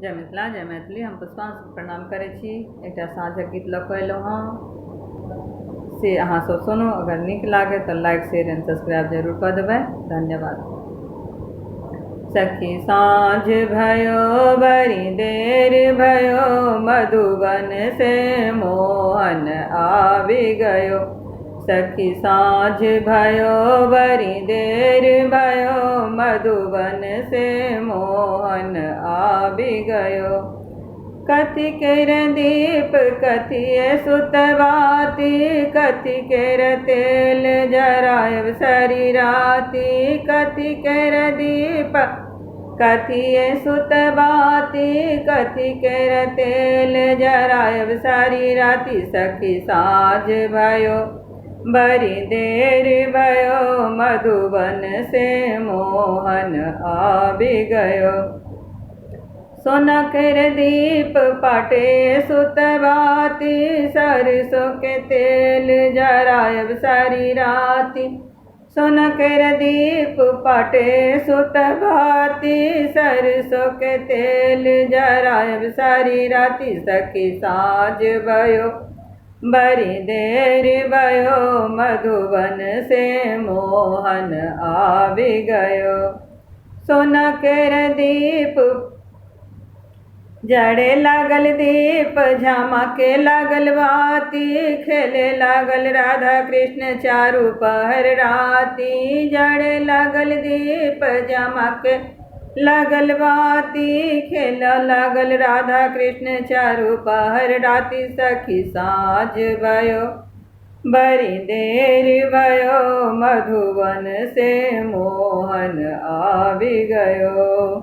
जय मिथिला जय मैथिली। हम पुष्पांशु प्रणाम करै छी। एकटा साँझक गीत लऽ कऽ अयलहुँ हँ, से अहाँ सब सुनू। अगर नीक लागे तऽ लाइक शेयर एंड सब्सक्राइब जरूर कऽ देबै। धन्यवाद। सखी साँझ भयो बड़ी देर भयो, मधुबन से मोहन आबि गयो। सखी साँझ भयो बड़ी देर भयो, मधुबन से मोहन आबि गयो। कथि केर दीप कथिए सुतबाती, कथि केर तेल जरायब सारी राती। कथि केर दीप कथिए सुतबाती, कथि केर तेल जरायब सारी राती। सखी साँझ भयो बड़ी देर भयो, मधुबन से मोहन आबि गयो। सोना केर दीप पाटे सुतबाती, सरसों के तेल जरायब सारी राती। सोना केर दीप पाटे सुतबाती, सरसों के तेल जरायब सारी राती। सखी साँझ भयो बड़ी देर भयो, मधुबन से मोहन आबि गयो। सोना केर दीप जड़े लागल दीप, झमके लागल बाती। खेले लागल राधा कृष्ण चारू पहर राती। जड़े लागल दीप, झमके लागल बाती। खेला लागल राधा कृष्ण चारू पहर राती। सखी साँझ भयो बड़ी देर भयो, मधुबन से मोहन आबि गयो।